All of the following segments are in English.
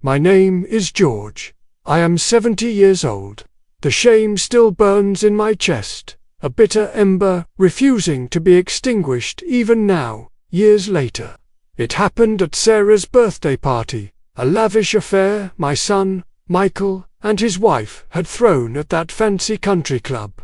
My name is George. I am 70 years old. The shame still burns in my chest, a bitter ember refusing to be extinguished even now, years later. It happened at Sarah's birthday party, a lavish affair my son, Michael, and his wife had thrown at that fancy country club.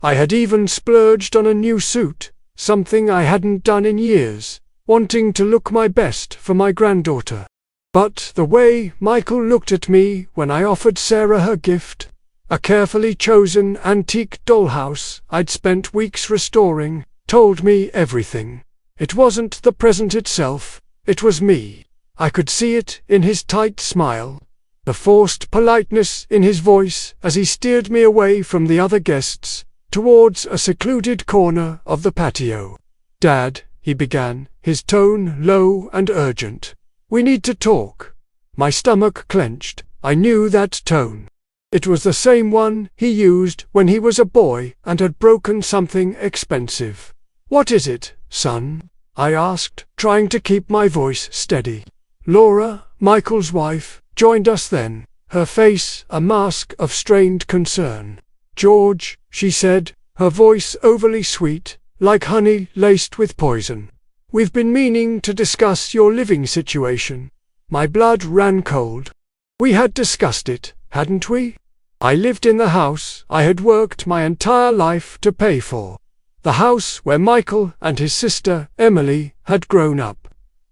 I had even splurged on a new suit, something I hadn't done in years, wanting to look my best for my granddaughter. But the way Michael looked at me when I offered Sarah her gift, a carefully chosen antique dollhouse I'd spent weeks restoring, told me everything. It wasn't the present itself, it was me. I could see it in his tight smile, the forced politeness in his voice as he steered me away from the other guests, towards a secluded corner of the patio. "Dad," he began, his tone low and urgent. "We need to talk." My stomach clenched. I knew that tone. It was the same one he used when he was a boy and had broken something expensive. "What is it, son?" I asked, trying to keep my voice steady. Laura, Michael's wife, joined us then, her face a mask of strained concern. "George," she said, her voice overly sweet, like honey laced with poison. "We've been meaning to discuss your living situation." My blood ran cold. We had discussed it, hadn't we? I lived in the house I had worked my entire life to pay for. The house where Michael and his sister, Emily, had grown up.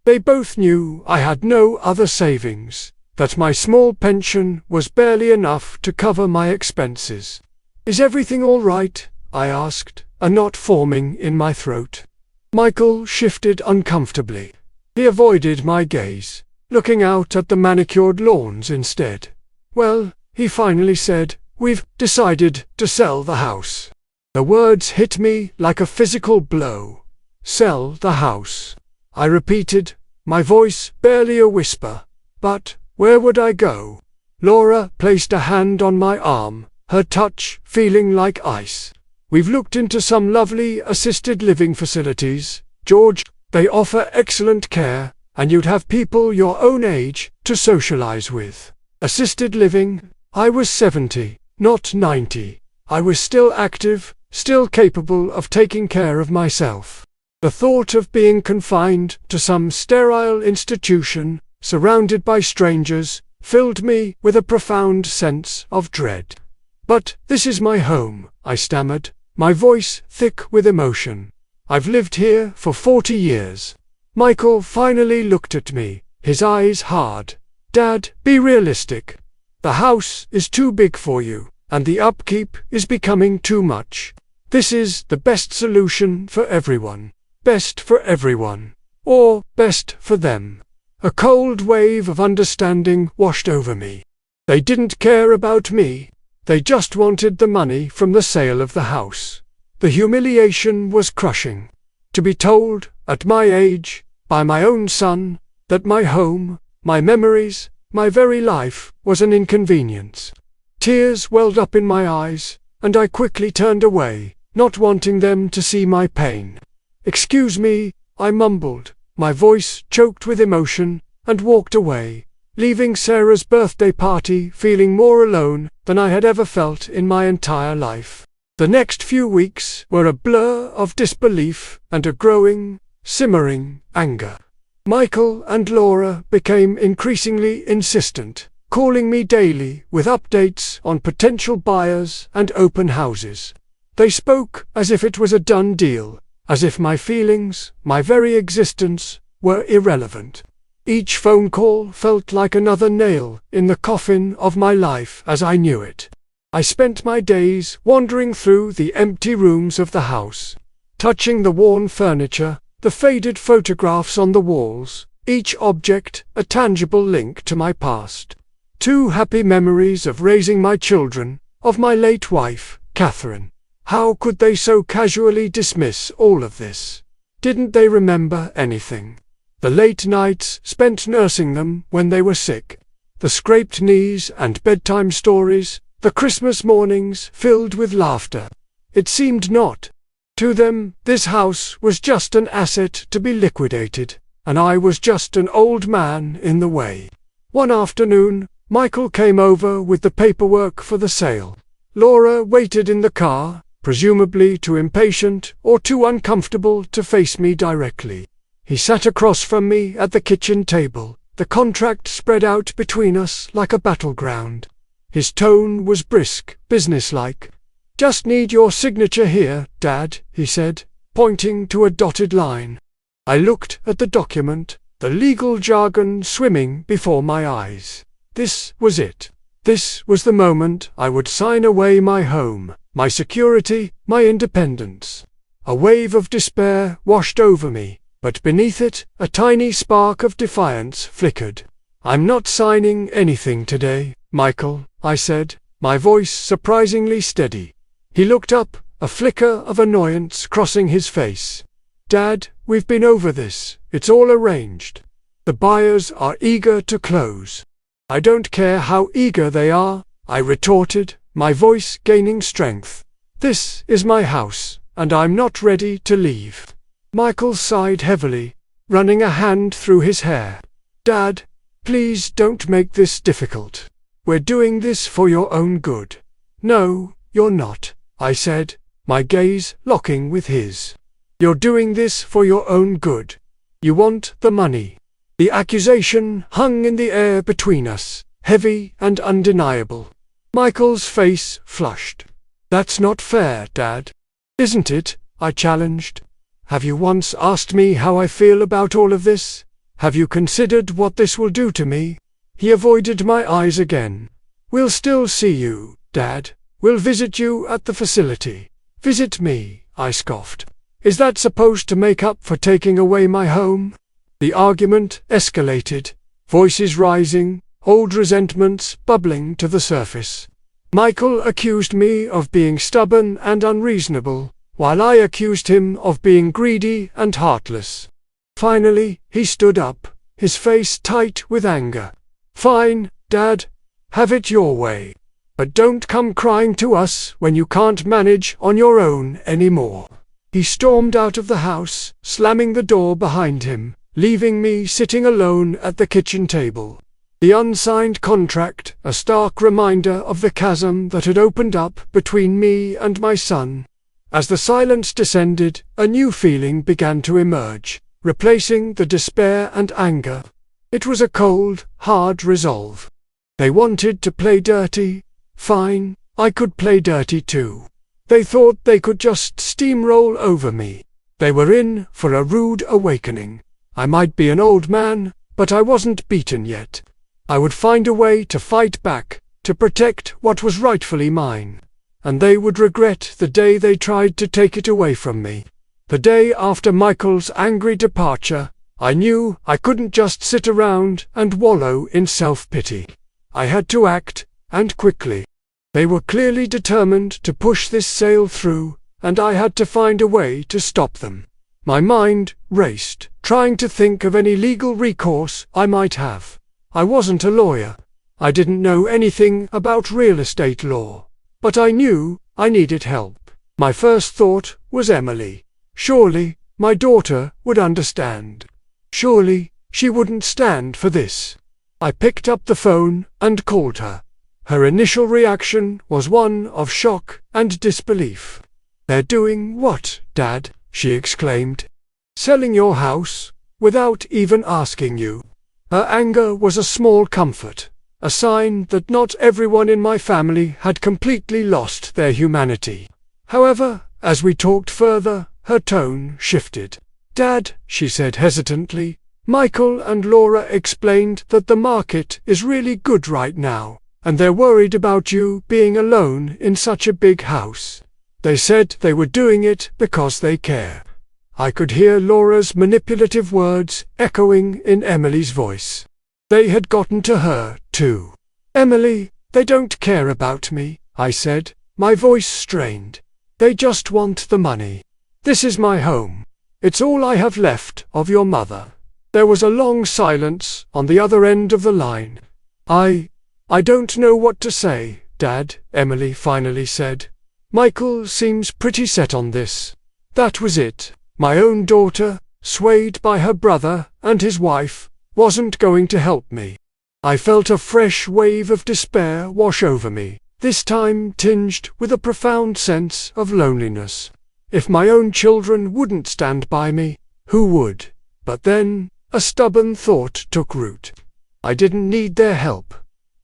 They both knew I had no other savings, that my small pension was barely enough to cover my expenses. "Is everything all right?" I asked, a knot forming in my throat. Michael shifted uncomfortably. He avoided my gaze, looking out at the manicured lawns instead. "Well," he finally said, "we've decided to sell the house." The words hit me like a physical blow. "Sell the house," I repeated, my voice barely a whisper. But where would I go? Laura placed a hand on my arm, her touch feeling like ice. "We've looked into some lovely assisted living facilities, George. They offer excellent care, and you'd have people your own age to socialize with." Assisted living? I was 70, not 90. I was still active, still capable of taking care of myself. The thought of being confined to some sterile institution, surrounded by strangers, filled me with a profound sense of dread. "But this is my home," I stammered, my voice thick with emotion. "I've lived here for 40 years. Michael finally looked at me, his eyes hard. "Dad, be realistic. The house is too big for you, and the upkeep is becoming too much. This is the best solution for everyone. Best for everyone. Or best for them." A cold wave of understanding washed over me. They didn't care about me. They just wanted the money from the sale of the house. The humiliation was crushing. To be told, at my age, by my own son, that my home, my memories, my very life was an inconvenience. Tears welled up in my eyes, and I quickly turned away, not wanting them to see my pain. "Excuse me," I mumbled, my voice choked with emotion, and walked away, leaving Sarah's birthday party feeling more alone than I had ever felt in my entire life. The next few weeks were a blur of disbelief and a growing, simmering anger. Michael and Laura became increasingly insistent, calling me daily with updates on potential buyers and open houses. They spoke as if it was a done deal, as if my feelings, my very existence, were irrelevant. Each phone call felt like another nail in the coffin of my life as I knew it. I spent my days wandering through the empty rooms of the house, touching the worn furniture, the faded photographs on the walls, each object a tangible link to my past. Two happy memories of raising my children, of my late wife, Catherine. How could they so casually dismiss all of this? Didn't they remember anything? The late nights spent nursing them when they were sick, the scraped knees and bedtime stories, the Christmas mornings filled with laughter. It seemed not. To them, this house was just an asset to be liquidated, and I was just an old man in the way. One afternoon, Michael came over with the paperwork for the sale. Laura waited in the car, presumably too impatient or too uncomfortable to face me directly. He sat across from me at the kitchen table, the contract spread out between us like a battleground. His tone was brisk, businesslike. "Just need your signature here, Dad," he said, pointing to a dotted line. I looked at the document, the legal jargon swimming before my eyes. This was it. This was the moment I would sign away my home, my security, my independence. A wave of despair washed over me, but beneath it, a tiny spark of defiance flickered. "I'm not signing anything today, Michael," I said, my voice surprisingly steady. He looked up, a flicker of annoyance crossing his face. "Dad, we've been over this. It's all arranged. The buyers are eager to close." "I don't care how eager they are," I retorted, my voice gaining strength. "This is my house, and I'm not ready to leave." Michael sighed heavily, running a hand through his hair. "Dad, please don't make this difficult. We're doing this for your own good." "No, you're not," I said, my gaze locking with his. "You're doing this for your own good. You want the money." The accusation hung in the air between us, heavy and undeniable. Michael's face flushed. "That's not fair, Dad." "Isn't it?" I challenged. "Have you once asked me how I feel about all of this? Have you considered what this will do to me?" He avoided my eyes again. "We'll still see you, Dad. We'll visit you at the facility." "Visit me," I scoffed. "Is that supposed to make up for taking away my home?" The argument escalated, voices rising, old resentments bubbling to the surface. Michael accused me of being stubborn and unreasonable, while I accused him of being greedy and heartless. Finally, he stood up, his face tight with anger. "Fine, Dad. Have it your way. But don't come crying to us when you can't manage on your own anymore." He stormed out of the house, slamming the door behind him, leaving me sitting alone at the kitchen table. The unsigned contract, a stark reminder of the chasm that had opened up between me and my son. As the silence descended, a new feeling began to emerge, replacing the despair and anger. It was a cold, hard resolve. They wanted to play dirty. Fine, I could play dirty too. They thought they could just steamroll over me. They were in for a rude awakening. I might be an old man, but I wasn't beaten yet. I would find a way to fight back, to protect what was rightfully mine. And they would regret the day they tried to take it away from me. The day after Michael's angry departure, I knew I couldn't just sit around and wallow in self-pity. I had to act, and quickly. They were clearly determined to push this sale through, and I had to find a way to stop them. My mind raced, trying to think of any legal recourse I might have. I wasn't a lawyer. I didn't know anything about real estate law. But I knew I needed help. My first thought was Emily. Surely, my daughter would understand. Surely, she wouldn't stand for this. I picked up the phone and called her. Her initial reaction was one of shock and disbelief. "They're doing what, Dad?" she exclaimed. "Selling your house, without even asking you." Her anger was a small comfort, a sign that not everyone in my family had completely lost their humanity. However, as we talked further, her tone shifted. "Dad," she said hesitantly, "Michael and Laura explained that the market is really good right now, and they're worried about you being alone in such a big house. They said they were doing it because they care." I could hear Laura's manipulative words echoing in Emily's voice. They had gotten to her, too. "Emily, they don't care about me," I said, my voice strained. "They just want the money. This is my home. It's all I have left of your mother." There was a long silence on the other end of the line. I don't know what to say, Dad," Emily finally said. "Michael seems pretty set on this." That was it. My own daughter, swayed by her brother and his wife, wasn't going to help me. I felt a fresh wave of despair wash over me, this time tinged with a profound sense of loneliness. If my own children wouldn't stand by me, who would? But then, a stubborn thought took root. I didn't need their help.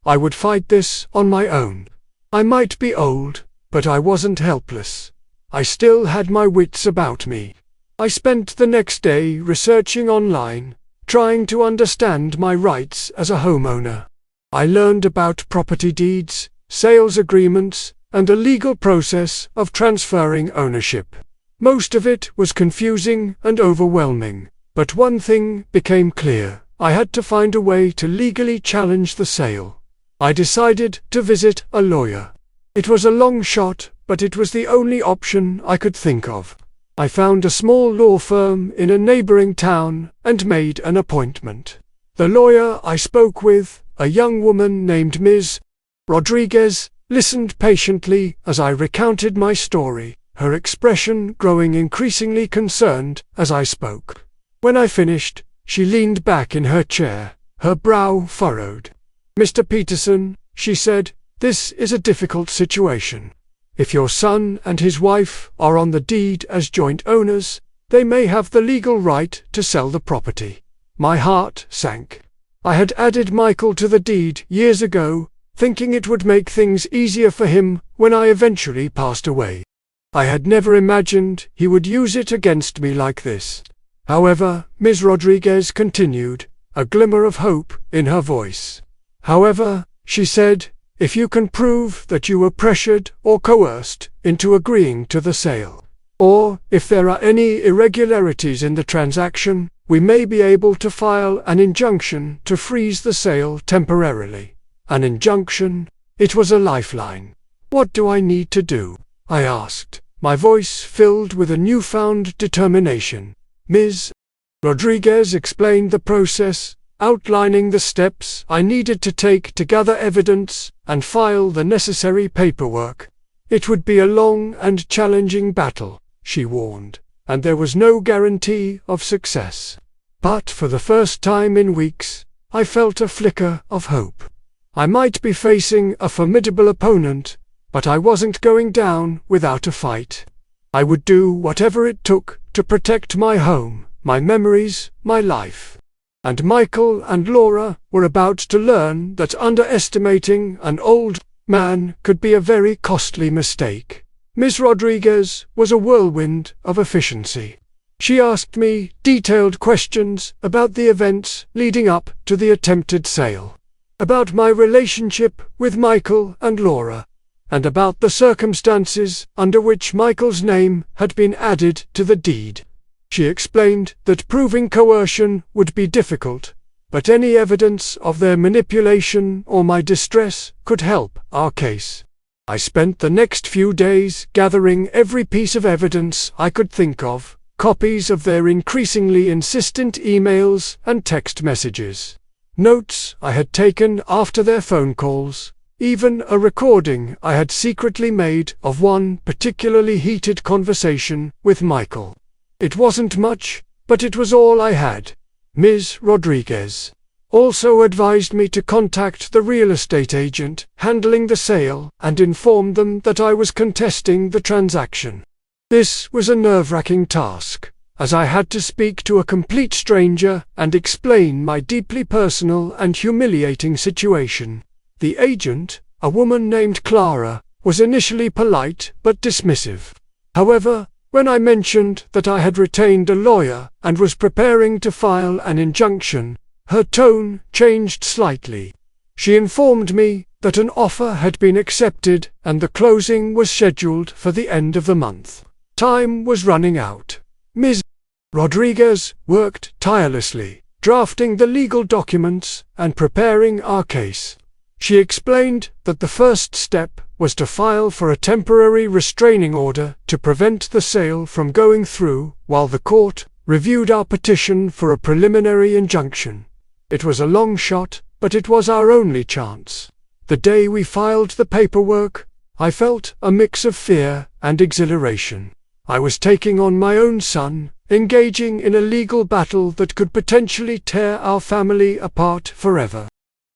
I would fight this on my own. I might be old, but I wasn't helpless. I still had my wits about me. I spent the next day researching online, trying to understand my rights as a homeowner. I learned about property deeds, sales agreements, and the legal process of transferring ownership. Most of it was confusing and overwhelming, but one thing became clear: I had to find a way to legally challenge the sale. I decided to visit a lawyer. It was a long shot, but it was the only option I could think of. I found a small law firm in a neighboring town and made an appointment. The lawyer I spoke with, a young woman named Ms. Rodriguez, listened patiently as I recounted my story, her expression growing increasingly concerned as I spoke. When I finished, she leaned back in her chair, her brow furrowed. "Mr. Peterson," she said, "this is a difficult situation. If your son and his wife are on the deed as joint owners, they may have the legal right to sell the property." My heart sank. I had added Michael to the deed years ago, thinking it would make things easier for him when I eventually passed away. I had never imagined he would use it against me like this. However, Ms. Rodriguez continued, a glimmer of hope in her voice. "However," she said, "if you can prove that you were pressured or coerced into agreeing to the sale, or if there are any irregularities in the transaction, we may be able to file an injunction to freeze the sale temporarily." An injunction? It was a lifeline. "What do I need to do?" I asked, my voice filled with a newfound determination. Ms. Rodriguez explained the process, outlining the steps I needed to take to gather evidence and file the necessary paperwork. It would be a long and challenging battle, she warned, and there was no guarantee of success. But for the first time in weeks, I felt a flicker of hope. I might be facing a formidable opponent, but I wasn't going down without a fight. I would do whatever it took to protect my home, my memories, my life. And Michael and Laura were about to learn that underestimating an old man could be a very costly mistake. Ms. Rodriguez was a whirlwind of efficiency. She asked me detailed questions about the events leading up to the attempted sale, about my relationship with Michael and Laura, and about the circumstances under which Michael's name had been added to the deed. She explained that proving coercion would be difficult, but any evidence of their manipulation or my distress could help our case. I spent the next few days gathering every piece of evidence I could think of, copies of their increasingly insistent emails and text messages, notes I had taken after their phone calls, even a recording I had secretly made of one particularly heated conversation with Michael. It wasn't much, but it was all I had. Ms. Rodriguez also advised me to contact the real estate agent handling the sale and inform them that I was contesting the transaction. This was a nerve-wracking task, as I had to speak to a complete stranger and explain my deeply personal and humiliating situation. The agent, a woman named Clara, was initially polite but dismissive. However, when I mentioned that I had retained a lawyer and was preparing to file an injunction, her tone changed slightly. She informed me that an offer had been accepted and the closing was scheduled for the end of the month. Time was running out. Ms. Rodriguez worked tirelessly, drafting the legal documents and preparing our case. She explained that the first step was to file for a temporary restraining order to prevent the sale from going through while the court reviewed our petition for a preliminary injunction. It was a long shot, but it was our only chance. The day we filed the paperwork, I felt a mix of fear and exhilaration. I was taking on my own son, engaging in a legal battle that could potentially tear our family apart forever.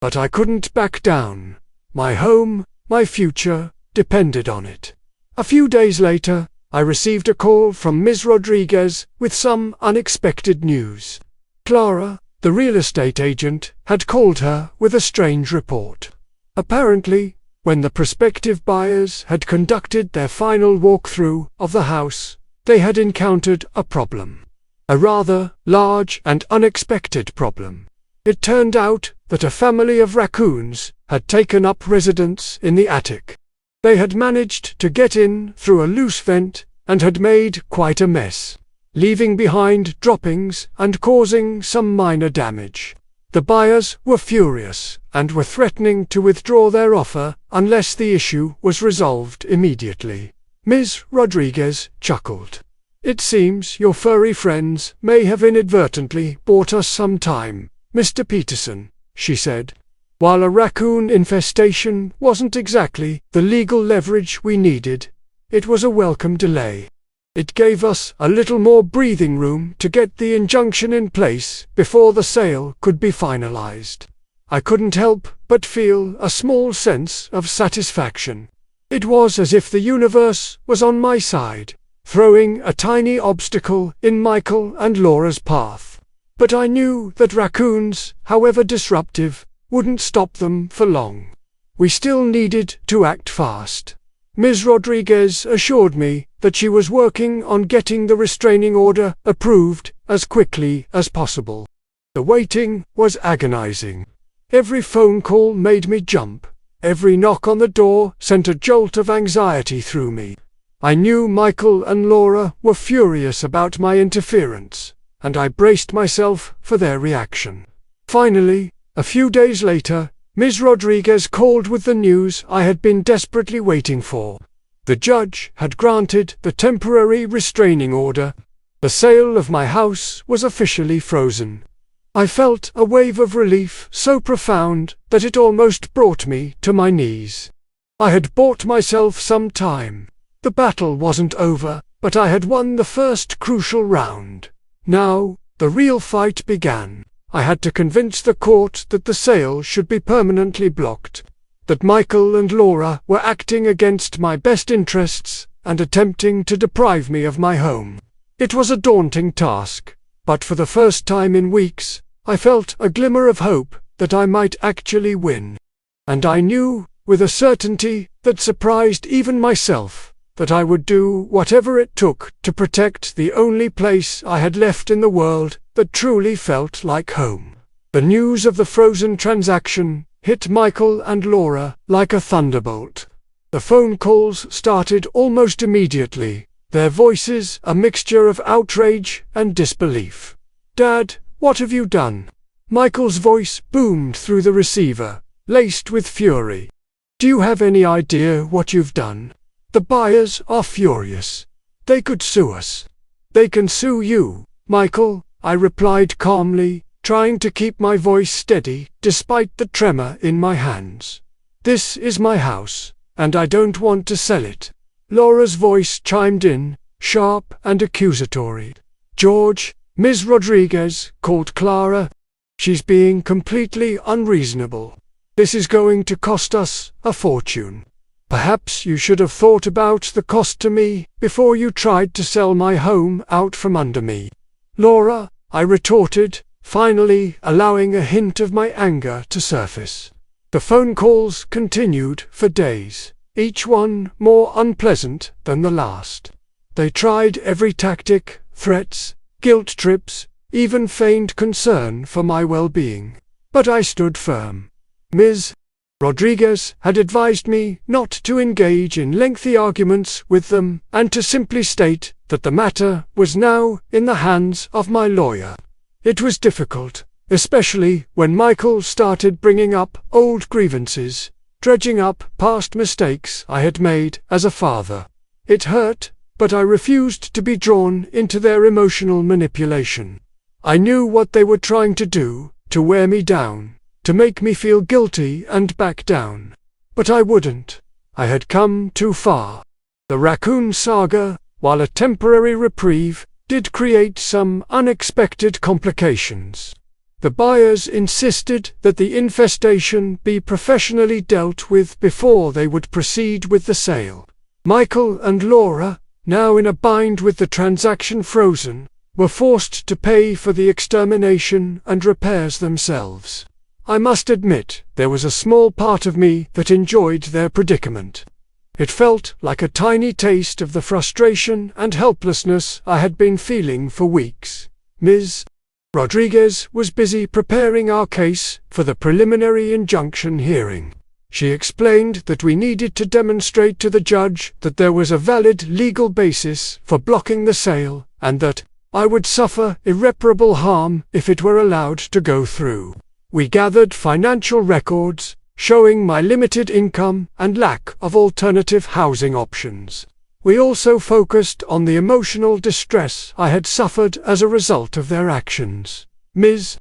But I couldn't back down. My home, my future, depended on it. A few days later, I received a call from Ms. Rodriguez with some unexpected news. Clara, the real estate agent, had called her with a strange report. Apparently, when the prospective buyers had conducted their final walkthrough of the house, they had encountered a problem. A rather large and unexpected problem. It turned out that a family of raccoons had taken up residence in the attic. They had managed to get in through a loose vent and had made quite a mess, leaving behind droppings and causing some minor damage. The buyers were furious and were threatening to withdraw their offer unless the issue was resolved immediately. Ms. Rodriguez chuckled. "It seems your furry friends may have inadvertently bought us some time, Mr. Peterson," she said. "While a raccoon infestation wasn't exactly the legal leverage we needed, it was a welcome delay. It gave us a little more breathing room to get the injunction in place before the sale could be finalized." I couldn't help but feel a small sense of satisfaction. It was as if the universe was on my side, throwing a tiny obstacle in Michael and Laura's path. But I knew that raccoons, however disruptive, wouldn't stop them for long. We still needed to act fast. Ms. Rodriguez assured me that she was working on getting the restraining order approved as quickly as possible. The waiting was agonizing. Every phone call made me jump. Every knock on the door sent a jolt of anxiety through me. I knew Michael and Laura were furious about my interference, and I braced myself for their reaction. Finally, a few days later, Ms. Rodriguez called with the news I had been desperately waiting for. The judge had granted the temporary restraining order. The sale of my house was officially frozen. I felt a wave of relief so profound that it almost brought me to my knees. I had bought myself some time. The battle wasn't over, but I had won the first crucial round. Now, the real fight began. I had to convince the court that the sale should be permanently blocked, that Michael and Laura were acting against my best interests and attempting to deprive me of my home. It was a daunting task, but for the first time in weeks, I felt a glimmer of hope that I might actually win. And I knew, with a certainty that surprised even myself, that I would do whatever it took to protect the only place I had left in the world that truly felt like home. The news of the frozen transaction hit Michael and Laura like a thunderbolt. The phone calls started almost immediately, their voices a mixture of outrage and disbelief. "Dad, what have you done?" Michael's voice boomed through the receiver, laced with fury. "Do you have any idea what you've done? The buyers are furious. They could sue us." "They can sue you, Michael," I replied calmly, trying to keep my voice steady despite the tremor in my hands. "This is my house, and I don't want to sell it." Laura's voice chimed in, sharp and accusatory. "George, Ms. Rodriguez called Clara. She's being completely unreasonable. This is going to cost us a fortune. Perhaps you should have thought about the cost to me before you tried to sell my home out from under me." "Laura," I retorted, finally allowing a hint of my anger to surface. The phone calls continued for days, each one more unpleasant than the last. They tried every tactic, threats, guilt trips, even feigned concern for my well-being. But I stood firm. Ms. Rodriguez had advised me not to engage in lengthy arguments with them and to simply state that the matter was now in the hands of my lawyer. It was difficult, especially when Michael started bringing up old grievances, dredging up past mistakes I had made as a father. It hurt, but I refused to be drawn into their emotional manipulation. I knew what they were trying to do, to wear me down, to make me feel guilty and back down. But I wouldn't. I had come too far. The raccoon saga, while a temporary reprieve, did create some unexpected complications. The buyers insisted that the infestation be professionally dealt with before they would proceed with the sale. Michael and Laura, now in a bind with the transaction frozen, were forced to pay for the extermination and repairs themselves. I must admit there was a small part of me that enjoyed their predicament. It felt like a tiny taste of the frustration and helplessness I had been feeling for weeks. Ms. Rodriguez was busy preparing our case for the preliminary injunction hearing. She explained that we needed to demonstrate to the judge that there was a valid legal basis for blocking the sale, and that I would suffer irreparable harm if it were allowed to go through. We gathered financial records showing my limited income and lack of alternative housing options. We also focused on the emotional distress I had suffered as a result of their actions. Ms.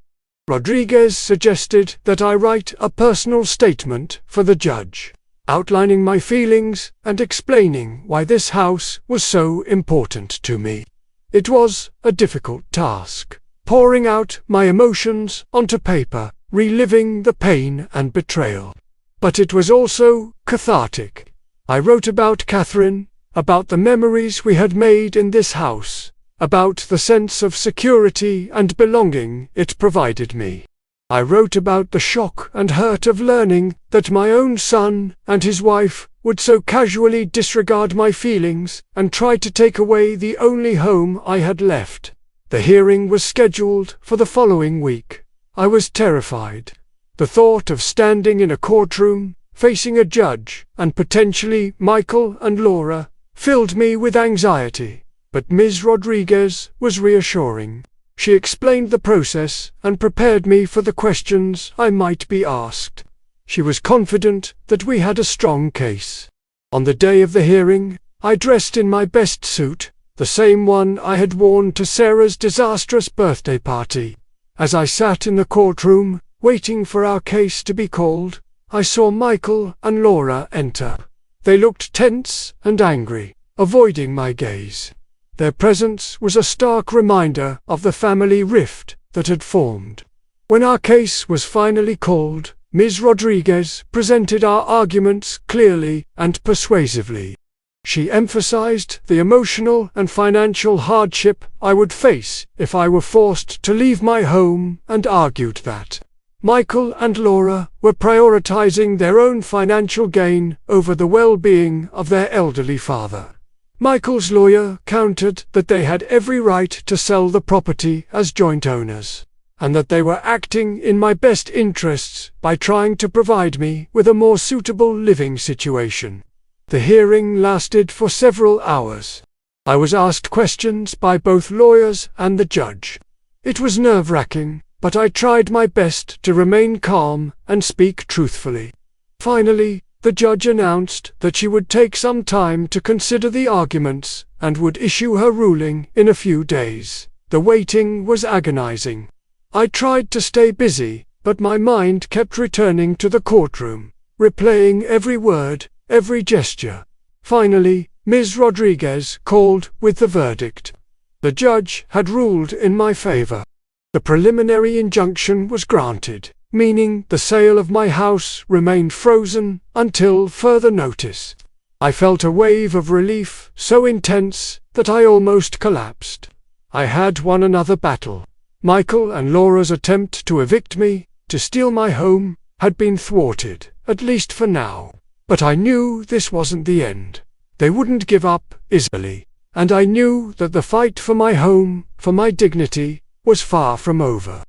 Rodriguez suggested that I write a personal statement for the judge, outlining my feelings and explaining why this house was so important to me. It was a difficult task, pouring out my emotions onto paper, reliving the pain and betrayal. But it was also cathartic. I wrote about Catherine, about the memories we had made in this house, about the sense of security and belonging it provided me. I wrote about the shock and hurt of learning that my own son and his wife would so casually disregard my feelings and try to take away the only home I had left. The hearing was scheduled for the following week. I was terrified. The thought of standing in a courtroom, facing a judge, and potentially Michael and Laura, filled me with anxiety. But Ms. Rodriguez was reassuring. She explained the process and prepared me for the questions I might be asked. She was confident that we had a strong case. On the day of the hearing, I dressed in my best suit, the same one I had worn to Sarah's disastrous birthday party. As I sat in the courtroom, waiting for our case to be called, I saw Michael and Laura enter. They looked tense and angry, avoiding my gaze. Their presence was a stark reminder of the family rift that had formed. When our case was finally called, Ms. Rodriguez presented our arguments clearly and persuasively. She emphasized the emotional and financial hardship I would face if I were forced to leave my home and argued that Michael and Laura were prioritizing their own financial gain over the well-being of their elderly father. Michael's lawyer countered that they had every right to sell the property as joint owners, and that they were acting in my best interests by trying to provide me with a more suitable living situation. The hearing lasted for several hours. I was asked questions by both lawyers and the judge. It was nerve-wracking, but I tried my best to remain calm and speak truthfully. Finally, the judge announced that she would take some time to consider the arguments and would issue her ruling in a few days. The waiting was agonizing. I tried to stay busy, but my mind kept returning to the courtroom, replaying every word, every gesture. Finally, Ms. Rodriguez called with the verdict. The judge had ruled in my favor. The preliminary injunction was granted, meaning the sale of my house remained frozen until further notice. I felt a wave of relief so intense that I almost collapsed. I had won another battle. Michael and Laura's attempt to evict me, to steal my home, had been thwarted, at least for now. But I knew this wasn't the end. They wouldn't give up easily, and I knew that the fight for my home, for my dignity, was far from over.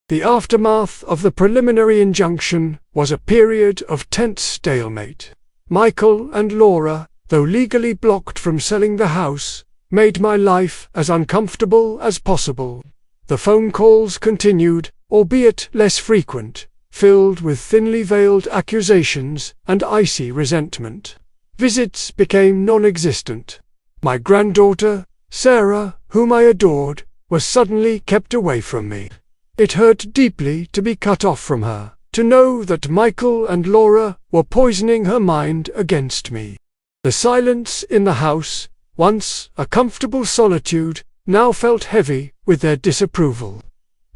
The aftermath of the preliminary injunction was a period of tense stalemate. Michael and Laura, though legally blocked from selling the house, made my life as uncomfortable as possible. The phone calls continued, albeit less frequent, filled with thinly veiled accusations and icy resentment. Visits became non-existent. My granddaughter, Sarah, whom I adored, was suddenly kept away from me. It hurt deeply to be cut off from her, to know that Michael and Laura were poisoning her mind against me. The silence in the house, once a comfortable solitude, now felt heavy with their disapproval.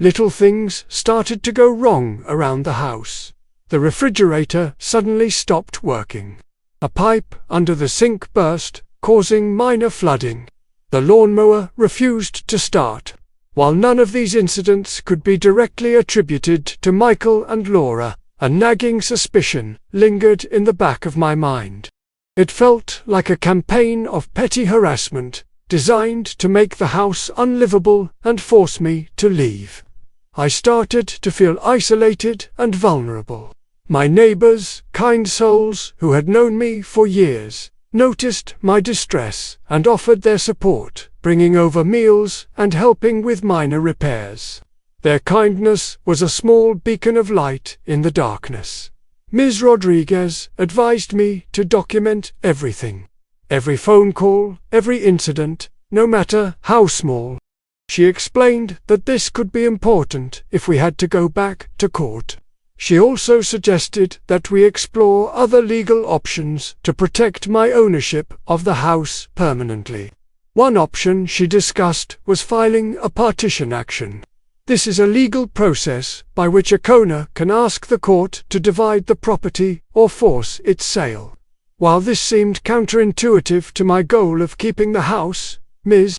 little things started to go wrong around the house. The refrigerator suddenly stopped working. A pipe under the sink burst, causing minor flooding. The lawnmower refused to start. While none of these incidents could be directly attributed to Michael and Laura, a nagging suspicion lingered in the back of my mind. It felt like a campaign of petty harassment, designed to make the house unlivable and force me to leave. I started to feel isolated and vulnerable. My neighbors, kind souls who had known me for years, noticed my distress and offered their support, bringing over meals and helping with minor repairs. Their kindness was a small beacon of light in the darkness. Ms. Rodriguez advised me to document everything. Every phone call, every incident, no matter how small. She explained that this could be important if we had to go back to court. She also suggested that we explore other legal options to protect my ownership of the house permanently. One option she discussed was filing a partition action. This is a legal process by which a owner can ask the court to divide the property or force its sale. While this seemed counterintuitive to my goal of keeping the house, Ms.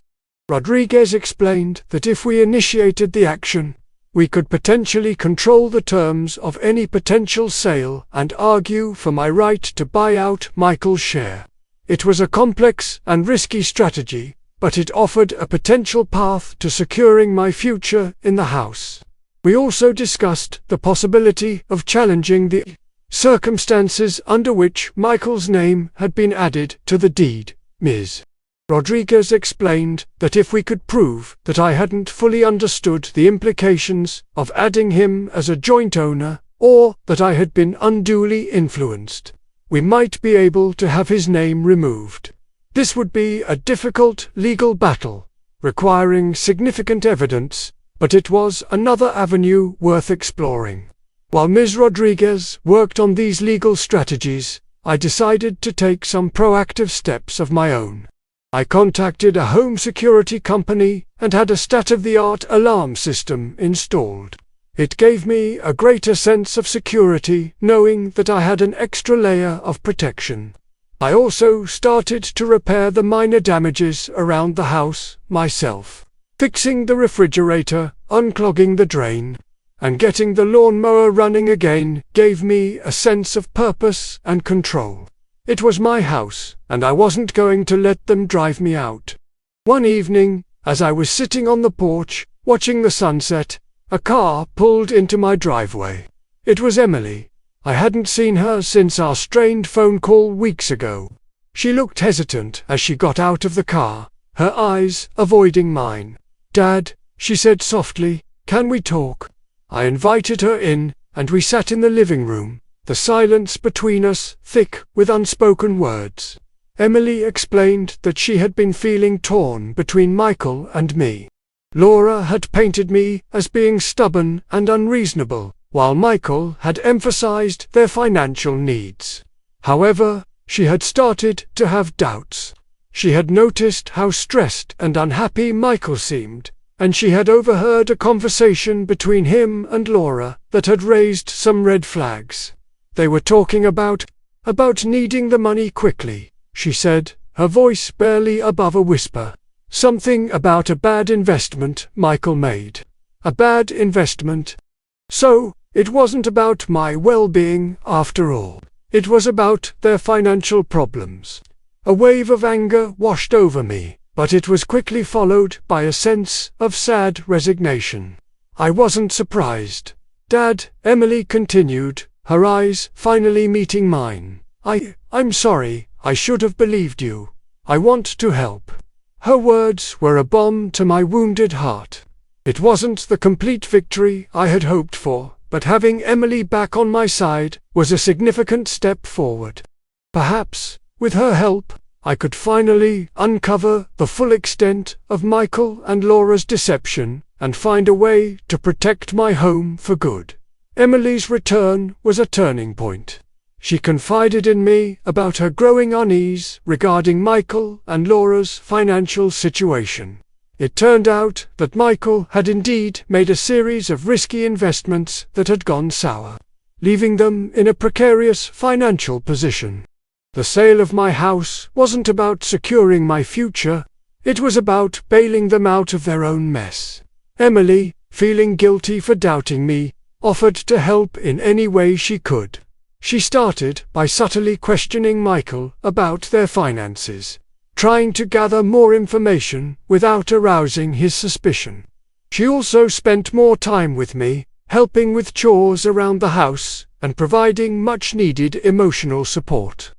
Rodriguez explained that if we initiated the action, we could potentially control the terms of any potential sale and argue for my right to buy out Michael's share. It was a complex and risky strategy, but it offered a potential path to securing my future in the house. We also discussed the possibility of challenging the circumstances under which Michael's name had been added to the deed. Ms. Rodriguez explained that if we could prove that I hadn't fully understood the implications of adding him as a joint owner, or that I had been unduly influenced, we might be able to have his name removed. This would be a difficult legal battle, requiring significant evidence, but it was another avenue worth exploring. While Ms. Rodriguez worked on these legal strategies, I decided to take some proactive steps of my own. I contacted a home security company and had a state-of-the-art alarm system installed. It gave me a greater sense of security knowing that I had an extra layer of protection. I also started to repair the minor damages around the house myself, fixing the refrigerator, unclogging the drain, and getting the lawnmower running again gave me a sense of purpose and control. It was my house, and I wasn't going to let them drive me out. One evening, as I was sitting on the porch, watching the sunset, a car pulled into my driveway. It was Emily. I hadn't seen her since our strained phone call weeks ago. She looked hesitant as she got out of the car, her eyes avoiding mine. "Dad," she said softly, "can we talk?" I invited her in, and we sat in the living room, the silence between us thick with unspoken words. Emily explained that she had been feeling torn between Michael and me. Laura had painted me as being stubborn and unreasonable, while Michael had emphasized their financial needs. However, she had started to have doubts. She had noticed how stressed and unhappy Michael seemed, and she had overheard a conversation between him and Laura that had raised some red flags. They were talking about needing the money quickly, she said, her voice barely above a whisper. Something about a bad investment Michael made. A bad investment. So, it wasn't about my well-being after all. It was about their financial problems. A wave of anger washed over me, but it was quickly followed by a sense of sad resignation. I wasn't surprised. "Dad," Emily continued, her eyes finally meeting mine. I'm sorry, I should have believed you. I want to help." Her words were a balm to my wounded heart. It wasn't the complete victory I had hoped for, but having Emily back on my side was a significant step forward. Perhaps, with her help, I could finally uncover the full extent of Michael and Laura's deception and find a way to protect my home for good. Emily's return was a turning point. She confided in me about her growing unease regarding Michael and Laura's financial situation. It turned out that Michael had indeed made a series of risky investments that had gone sour, leaving them in a precarious financial position. The sale of my house wasn't about securing my future, it was about bailing them out of their own mess. Emily, feeling guilty for doubting me, offered to help in any way she could. She started by subtly questioning Michael about their finances, trying to gather more information without arousing his suspicion. She also spent more time with me, helping with chores around the house and providing much-needed emotional support.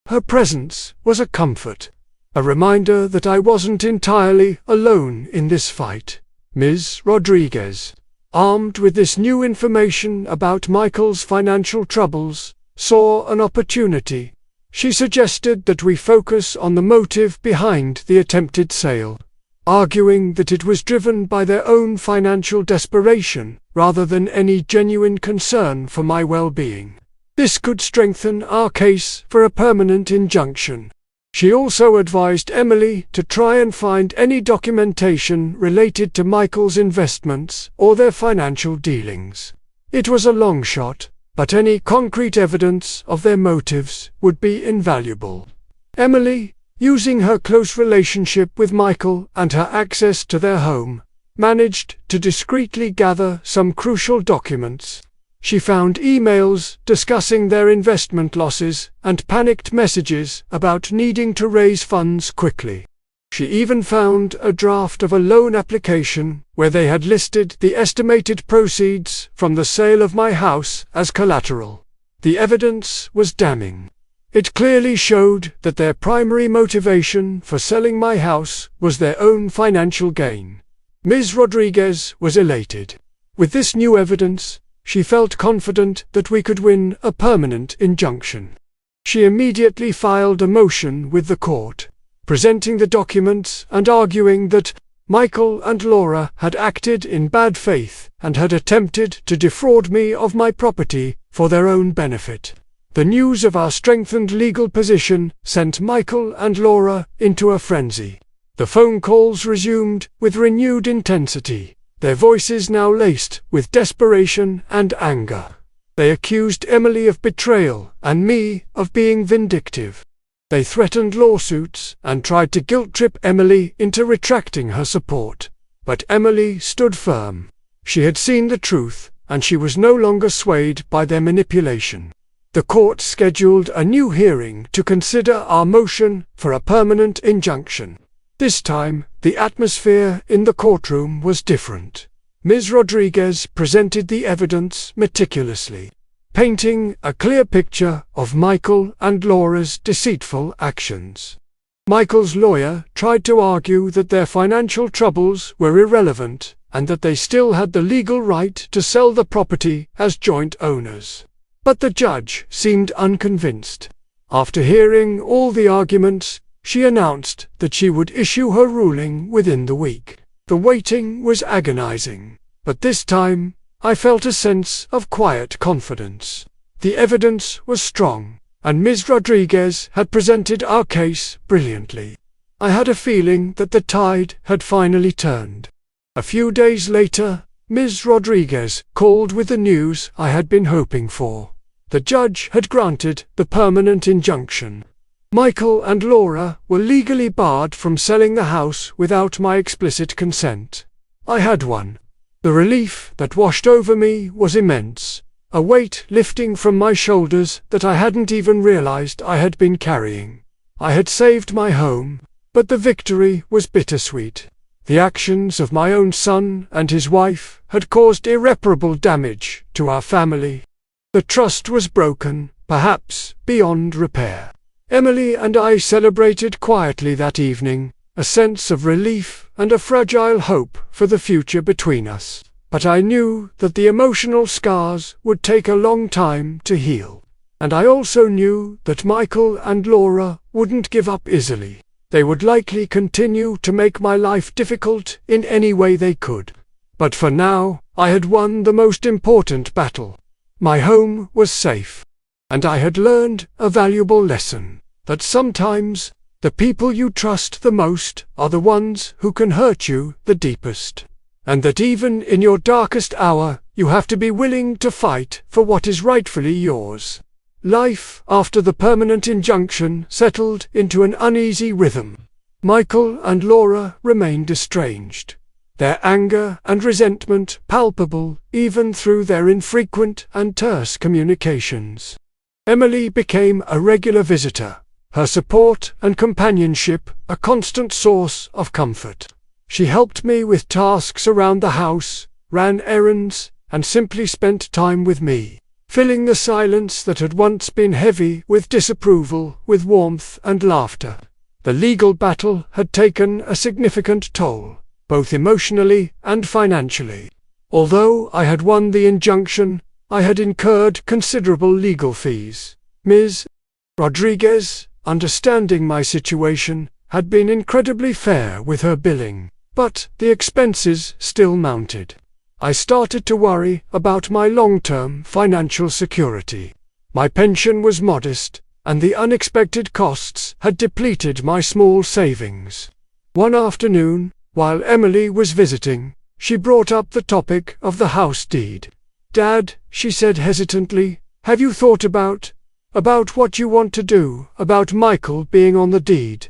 Her presence was a comfort, a reminder that I wasn't entirely alone in this fight. Ms. Rodriguez, armed with this new information about Michael's financial troubles, saw an opportunity. She suggested that we focus on the motive behind the attempted sale, arguing that it was driven by their own financial desperation rather than any genuine concern for my well-being. This could strengthen our case for a permanent injunction. She also advised Emily to try and find any documentation related to Michael's investments or their financial dealings. It was a long shot, but any concrete evidence of their motives would be invaluable. Emily, using her close relationship with Michael and her access to their home, managed to discreetly gather some crucial documents. She found emails discussing their investment losses and panicked messages about needing to raise funds quickly. She even found a draft of a loan application where they had listed the estimated proceeds from the sale of my house as collateral. The evidence was damning. It clearly showed that their primary motivation for selling my house was their own financial gain. Ms. Rodriguez was elated. With this new evidence, she felt confident that we could win a permanent injunction. She immediately filed a motion with the court, presenting the documents and arguing that Michael and Laura had acted in bad faith and had attempted to defraud me of my property for their own benefit. The news of our strengthened legal position sent Michael and Laura into a frenzy. The phone calls resumed with renewed intensity, their voices now laced with desperation and anger. They accused Emily of betrayal and me of being vindictive. They threatened lawsuits and tried to guilt-trip Emily into retracting her support. But Emily stood firm. She had seen the truth, and she was no longer swayed by their manipulation. The court scheduled a new hearing to consider our motion for a permanent injunction. This time, the atmosphere in the courtroom was different. Ms. Rodriguez presented the evidence meticulously, painting a clear picture of Michael and Laura's deceitful actions. Michael's lawyer tried to argue that their financial troubles were irrelevant and that they still had the legal right to sell the property as joint owners. But the judge seemed unconvinced. After hearing all the arguments, she announced that she would issue her ruling within the week. The waiting was agonizing, but this time I felt a sense of quiet confidence. The evidence was strong, and Ms. Rodriguez had presented our case brilliantly. I had a feeling that the tide had finally turned. A few days later, Ms. Rodriguez called with the news I had been hoping for. The judge had granted the permanent injunction. Michael and Laura were legally barred from selling the house without my explicit consent. I had won. The relief that washed over me was immense, a weight lifting from my shoulders that I hadn't even realized I had been carrying. I had saved my home, but the victory was bittersweet. The actions of my own son and his wife had caused irreparable damage to our family. The trust was broken, perhaps beyond repair. Emily and I celebrated quietly that evening, a sense of relief and a fragile hope for the future between us. But I knew that the emotional scars would take a long time to heal. And I also knew that Michael and Laura wouldn't give up easily. They would likely continue to make my life difficult in any way they could. But for now, I had won the most important battle. My home was safe. And I had learned a valuable lesson, that sometimes The people you trust the most are the ones who can hurt you the deepest. And that even in your darkest hour, you have to be willing to fight for what is rightfully yours. Life, after the permanent injunction, settled into an uneasy rhythm. Michael and Laura remained estranged, their anger and resentment palpable even through their infrequent and terse communications. Emily became a regular visitor, her support and companionship a constant source of comfort. She helped me with tasks around the house, ran errands, and simply spent time with me, filling the silence that had once been heavy with disapproval with warmth and laughter. The legal battle had taken a significant toll, both emotionally and financially. Although I had won the injunction, I had incurred considerable legal fees. Ms. Rodriguez, understanding my situation, had been incredibly fair with her billing, but the expenses still mounted. I started to worry about my long-term financial security. My pension was modest, and the unexpected costs had depleted my small savings. One afternoon, while Emily was visiting, she brought up the topic of the house deed. "Dad," she said hesitantly, "have you thought about what you want to do about Michael being on the deed?"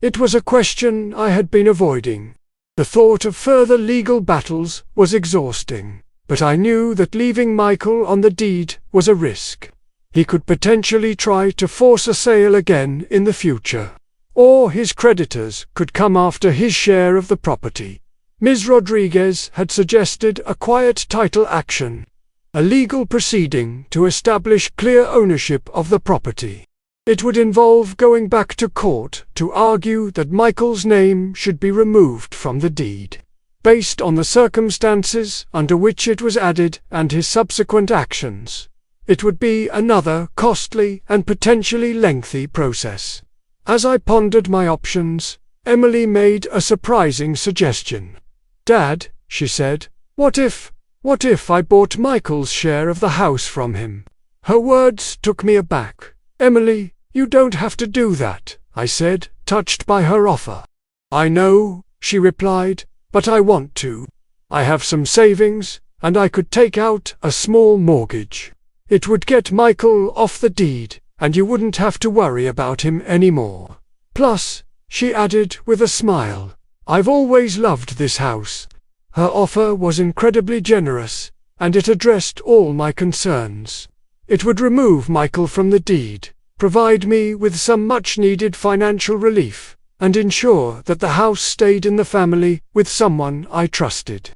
It was a question I had been avoiding. The thought of further legal battles was exhausting, but I knew that leaving Michael on the deed was a risk. He could potentially try to force a sale again in the future, or his creditors could come after his share of the property. Ms. Rodriguez had suggested a quiet title action, a legal proceeding to establish clear ownership of the property. It would involve going back to court to argue that Michael's name should be removed from the deed, based on the circumstances under which it was added and his subsequent actions. It would be another costly and potentially lengthy process. As I pondered my options, Emily made a surprising suggestion. "Dad," she said, what if I bought Michael's share of the house from him?" Her words took me aback. "Emily, you don't have to do that," I said, touched by her offer. "I know," she replied, "but I want to. I have some savings, and I could take out a small mortgage. It would get Michael off the deed, and you wouldn't have to worry about him anymore. Plus," she added with a smile, "I've always loved this house." Her offer was incredibly generous, and it addressed all my concerns. It would remove Michael from the deed, provide me with some much-needed financial relief, and ensure that the house stayed in the family with someone I trusted.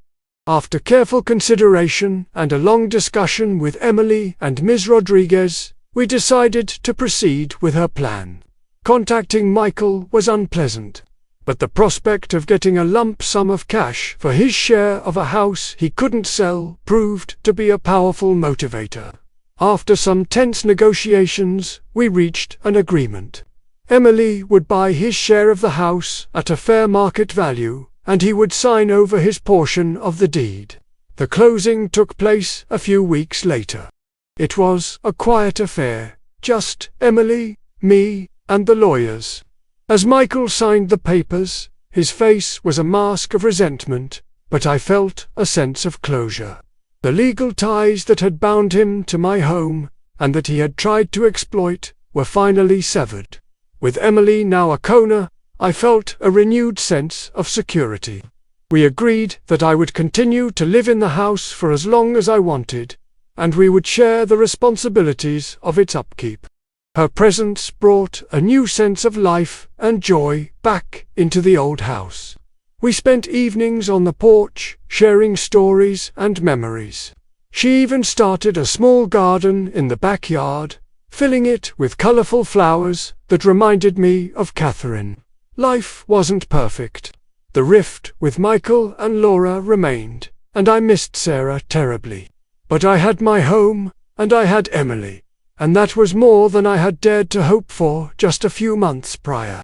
After careful consideration and a long discussion with Emily and Ms. Rodriguez, we decided to proceed with her plan. Contacting Michael was unpleasant, but the prospect of getting a lump sum of cash for his share of a house he couldn't sell proved to be a powerful motivator. After some tense negotiations, we reached an agreement. Emily would buy his share of the house at a fair market value, and he would sign over his portion of the deed. The closing took place a few weeks later. It was a quiet affair, just Emily, me, and the lawyers. As Michael signed the papers, his face was a mask of resentment, but I felt a sense of closure. The legal ties that had bound him to my home, and that he had tried to exploit, were finally severed. With Emily now a Kona, I felt a renewed sense of security. We agreed that I would continue to live in the house for as long as I wanted, and we would share the responsibilities of its upkeep. Her presence brought a new sense of life and joy back into the old house. We spent evenings on the porch, sharing stories and memories. She even started a small garden in the backyard, filling it with colorful flowers that reminded me of Catherine. Life wasn't perfect. The rift with Michael and Laura remained, and I missed Sarah terribly. But I had my home, and I had Emily, and that was more than I had dared to hope for just a few months prior.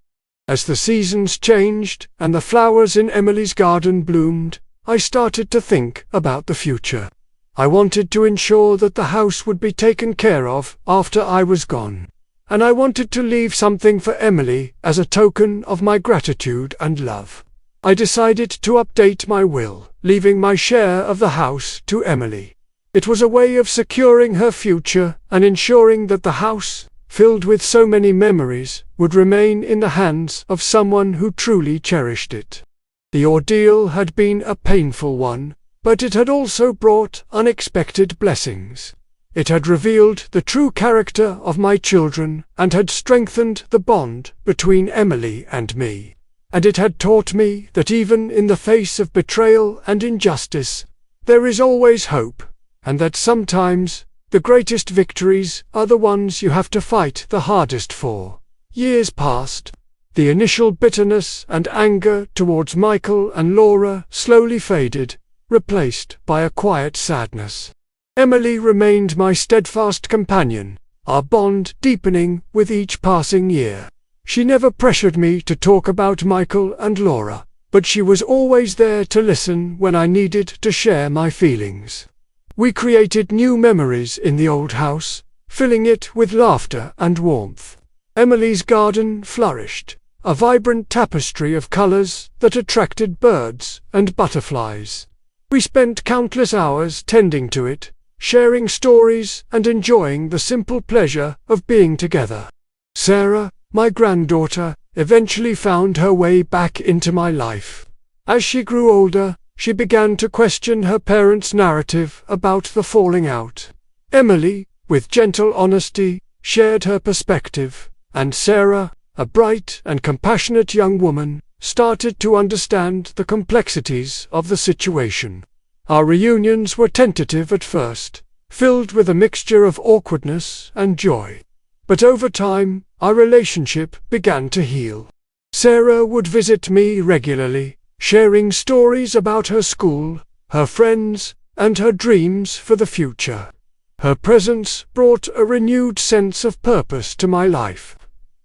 As the seasons changed and the flowers in Emily's garden bloomed, I started to think about the future. I wanted to ensure that the house would be taken care of after I was gone. and I wanted to leave something for Emily as a token of my gratitude and love. I decided to update my will, leaving my share of the house to Emily. It was a way of securing her future and ensuring that the house, filled with so many memories, would remain in the hands of someone who truly cherished it. The ordeal had been a painful one, but it had also brought unexpected blessings. It had revealed the true character of my children and had strengthened the bond between Emily and me. And it had taught me that even in the face of betrayal and injustice, there is always hope, and that sometimes the greatest victories are the ones you have to fight the hardest for. Years passed. The initial bitterness and anger towards Michael and Laura slowly faded, replaced by a quiet sadness. Emily remained my steadfast companion, our bond deepening with each passing year. She never pressured me to talk about Michael and Laura, but she was always there to listen when I needed to share my feelings. We created new memories in the old house, filling it with laughter and warmth. Emily's garden flourished, a vibrant tapestry of colors that attracted birds and butterflies. We spent countless hours tending to it, sharing stories and enjoying the simple pleasure of being together. Sarah, my granddaughter, eventually found her way back into my life. As she grew older, she began to question her parents' narrative about the falling out. Emily, with gentle honesty, shared her perspective, and Sarah, a bright and compassionate young woman, started to understand the complexities of the situation. Our reunions were tentative at first, filled with a mixture of awkwardness and joy. But over time, our relationship began to heal. Sarah would visit me regularly, sharing stories about her school, her friends, and her dreams for the future. Her presence brought a renewed sense of purpose to my life.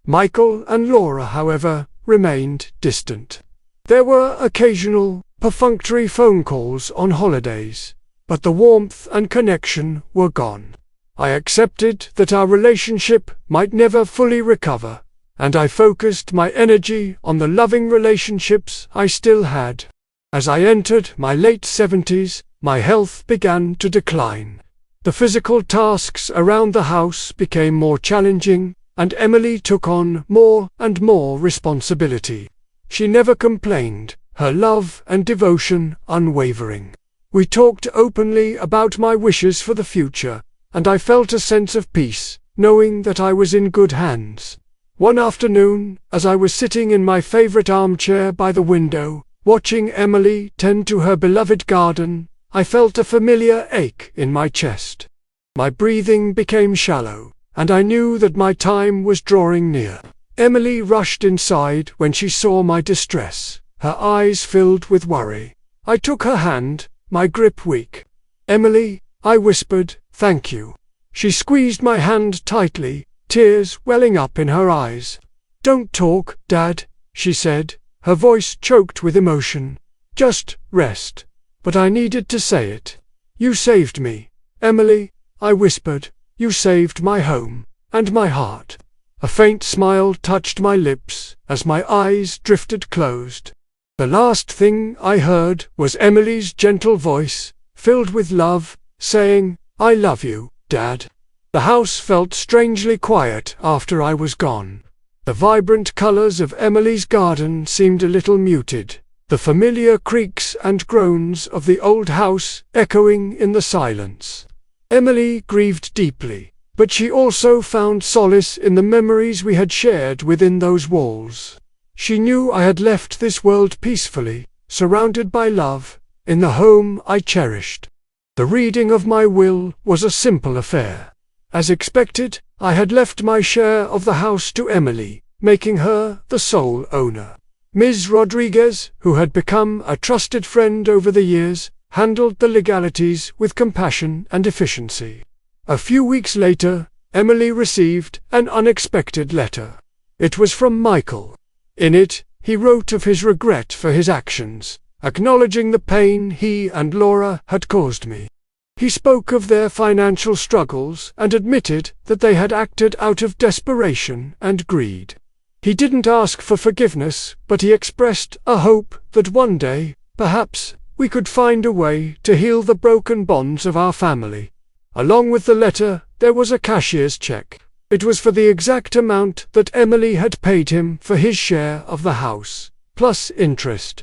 Michael and Laura, however, remained distant. There were occasional, perfunctory phone calls on holidays, but the warmth and connection were gone. I accepted that our relationship might never fully recover, and I focused my energy on the loving relationships I still had. As I entered my late 70s, my health began to decline. The physical tasks around the house became more challenging, and Emily took on more and more responsibility. She never complained, her love and devotion unwavering. We talked openly about my wishes for the future, and I felt a sense of peace, knowing that I was in good hands. One afternoon, as I was sitting in my favorite armchair by the window, watching Emily tend to her beloved garden, I felt a familiar ache in my chest. My breathing became shallow, and I knew that my time was drawing near. Emily rushed inside when she saw my distress, her eyes filled with worry. I took her hand, my grip weak. "Emily," I whispered, "thank you." She squeezed my hand tightly, tears welling up in her eyes. "Don't talk, Dad," she said, her voice choked with emotion. "Just rest." But I needed to say it. "You saved me, Emily," I whispered. "You saved my home, and my heart." A faint smile touched my lips as my eyes drifted closed. The last thing I heard was Emily's gentle voice, filled with love, saying, "I love you, Dad." The house felt strangely quiet after I was gone. The vibrant colors of Emily's garden seemed a little muted, the familiar creaks and groans of the old house echoing in the silence. Emily grieved deeply, but she also found solace in the memories we had shared within those walls. She knew I had left this world peacefully, surrounded by love, in the home I cherished. The reading of my will was a simple affair. As expected, I had left my share of the house to Emily, making her the sole owner. Ms. Rodriguez, who had become a trusted friend over the years, handled the legalities with compassion and efficiency. A few weeks later, Emily received an unexpected letter. It was from Michael. In it, he wrote of his regret for his actions, acknowledging the pain he and Laura had caused me. He spoke of their financial struggles and admitted that they had acted out of desperation and greed. He didn't ask for forgiveness, but he expressed a hope that one day, perhaps, we could find a way to heal the broken bonds of our family. Along with the letter, there was a cashier's check. It was for the exact amount that Emily had paid him for his share of the house, plus interest.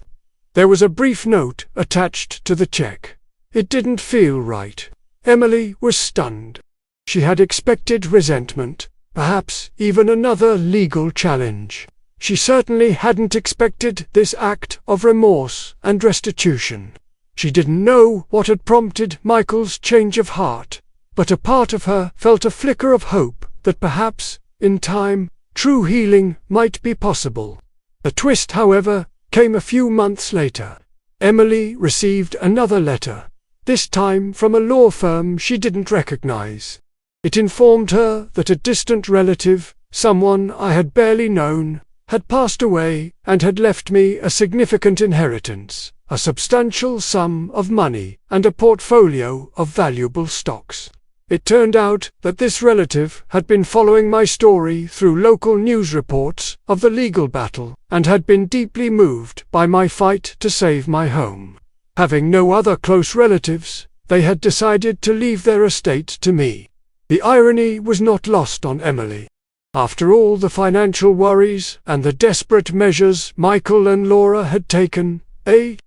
There was a brief note attached to the check. It didn't feel right. Emily was stunned. She had expected resentment, perhaps even another legal challenge. She certainly hadn't expected this act of remorse and restitution. She didn't know what had prompted Michael's change of heart, but a part of her felt a flicker of hope that perhaps, in time, true healing might be possible. The twist, however, came a few months later. Emily received another letter, this time from a law firm she didn't recognize. It informed her that a distant relative, someone I had barely known, had passed away and had left me a significant inheritance, a substantial sum of money, and a portfolio of valuable stocks. It turned out that this relative had been following my story through local news reports of the legal battle and had been deeply moved by my fight to save my home. Having no other close relatives, they had decided to leave their estate to me. The irony was not lost on Emily. After all the financial worries and the desperate measures Michael and Laura had taken, a